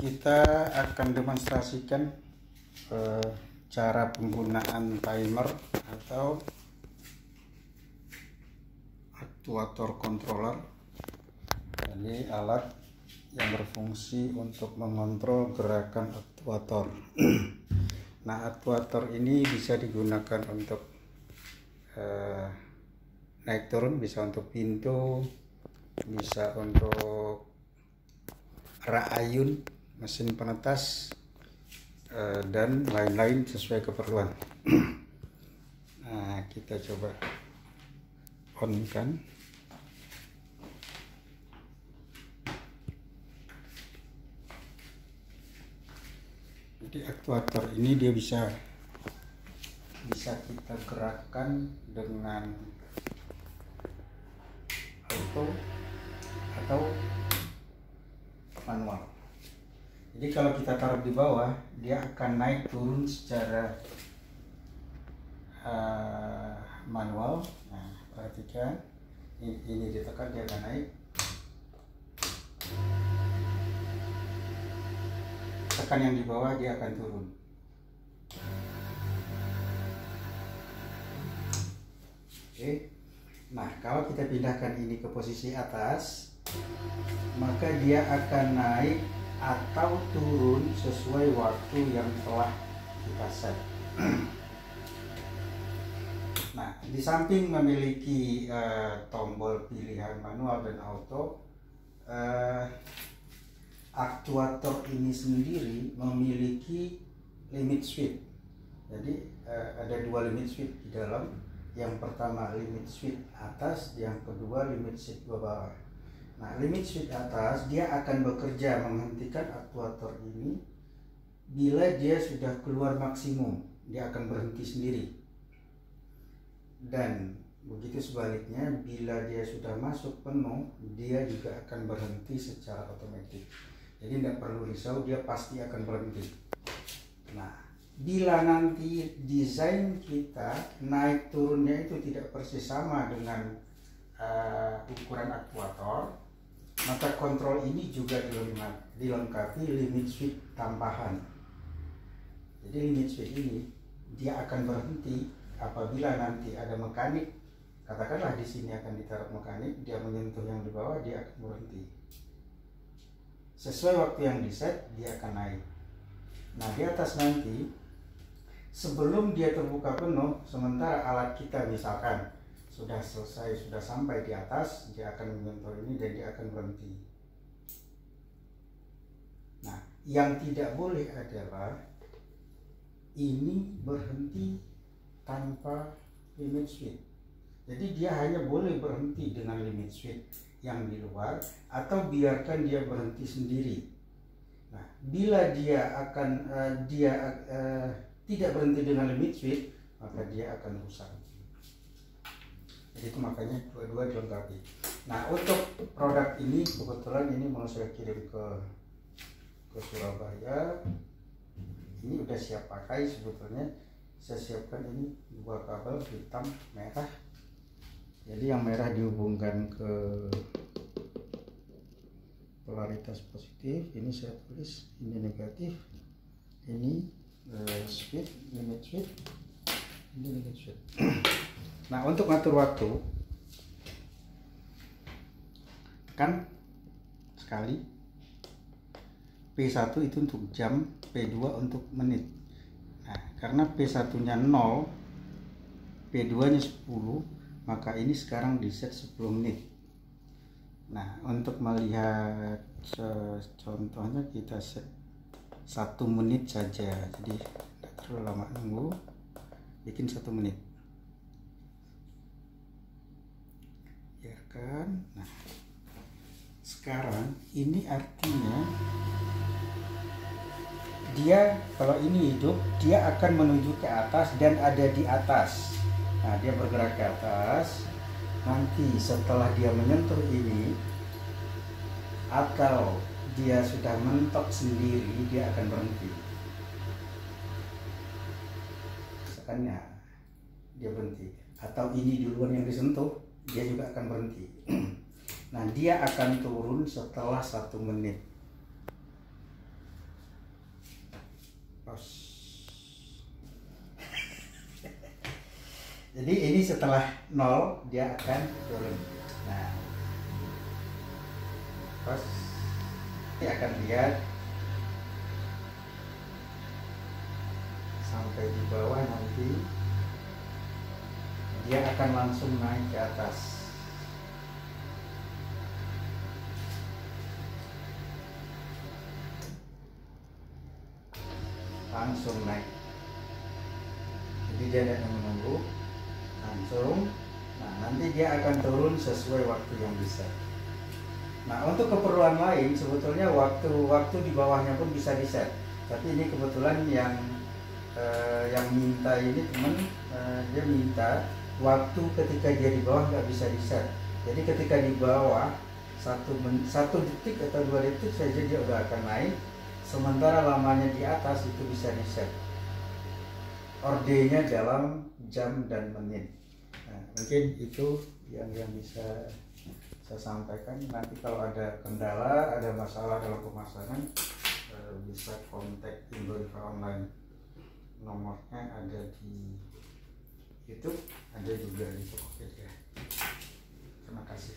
Kita akan demonstrasikan cara penggunaan timer atau aktuator controller. Ini alat yang berfungsi untuk mengontrol gerakan aktuator. Nah, aktuator ini bisa digunakan untuk naik turun, bisa untuk pintu, bisa untuk rak ayun, mesin penetas, dan lain-lain sesuai keperluan. Nah, kita coba on kan. Jadi aktuator ini dia bisa kita gerakkan dengan auto atau manual. Jadi kalau kita taruh di bawah, dia akan naik turun secara manual. Nah, perhatikan, ini ditekan dia akan naik. Tekan yang di bawah, dia akan turun. Oke. Nah, kalau kita pindahkan ini ke posisi atas, maka dia akan naik atau turun sesuai waktu yang telah kita set. Nah, di samping memiliki tombol pilihan manual dan auto, aktuator ini sendiri memiliki limit switch. Jadi ada dua limit switch di dalam. Yang pertama limit switch atas, yang kedua limit switch bawah. Nah, limit switch atas dia akan bekerja menghentikan aktuator ini bila dia sudah keluar maksimum, dia akan berhenti sendiri. Dan begitu sebaliknya, bila dia sudah masuk penuh, dia juga akan berhenti secara otomatis. Jadi tidak perlu risau, dia pasti akan berhenti. Nah, bila nanti desain kita naik turunnya itu tidak persis sama dengan ukuran aktuator, maka kontrol ini juga dilengkapi limit switch tambahan. Jadi limit switch ini dia akan berhenti apabila nanti ada mekanik, katakanlah di sini akan ditaruh mekanik, dia menyentuh yang di bawah, dia akan berhenti. Sesuai waktu yang diset, dia akan naik. Nah, di atas nanti, sebelum dia terbuka penuh, sementara alat kita misalkan sudah selesai, sudah sampai di atas, dia akan menyentuh ini dan dia akan berhenti. Nah, yang tidak boleh adalah ini berhenti tanpa limit switch. Jadi dia hanya boleh berhenti dengan limit switch yang di luar, atau biarkan dia berhenti sendiri. Nah, bila dia akan tidak berhenti dengan limit switch, maka dia akan rusak. Jadi itu makanya dua-dua dilengkapi. Nah, untuk produk ini kebetulan ini mau saya kirim ke Surabaya. Ini udah siap pakai sebetulnya. Saya siapkan ini dua kabel hitam merah. Jadi yang merah dihubungkan ke polaritas positif. Ini saya tulis, ini negatif. Ini switch, limit switch. Ini limit switch. Nah, untuk ngatur waktu, tekan sekali. P1 itu untuk jam, P2 untuk menit. Nah, karena P1-nya 0, P2-nya 10, maka ini sekarang di set 10 menit. Nah, untuk melihat contohnya kita set 1 menit saja. Jadi tidak terlalu lama nunggu, bikin 1 menit. Biarkan. Nah, sekarang ini artinya dia, kalau ini hidup, dia akan menuju ke atas dan ada di atas. Nah, dia bergerak ke atas. Nanti setelah dia menyentuh ini, atau dia sudah mentok sendiri, dia akan berhenti. Sekannya dia berhenti. Atau ini duluan yang disentuh, dia juga akan berhenti. Nah, dia akan turun setelah 1 menit. Pause. Jadi ini setelah 0 dia akan turun. Nah, pause. Ini akan lihat sampai di bawah, nanti dia akan langsung naik ke atas. Langsung naik. Jadi dia tidak menunggu, langsung. Nah, nanti dia akan turun sesuai waktu yang bisa. Nah, untuk keperluan lain sebetulnya waktu di bawahnya pun bisa di set. Tapi ini kebetulan yang minta ini teman, dia minta waktu ketika dia di bawah nggak bisa di set. Jadi ketika di bawah 1 detik atau 2 detik saja dia udah akan naik. Sementara lamanya di atas itu bisa di set. Ordenya dalam jam dan menit. Nah, mungkin itu yang bisa saya sampaikan. Nanti kalau ada kendala, ada masalah dalam pemasangan, bisa kontak Indoriva Online. Nomornya ada di YouTube, ada juga di Tokopedia. Terima kasih.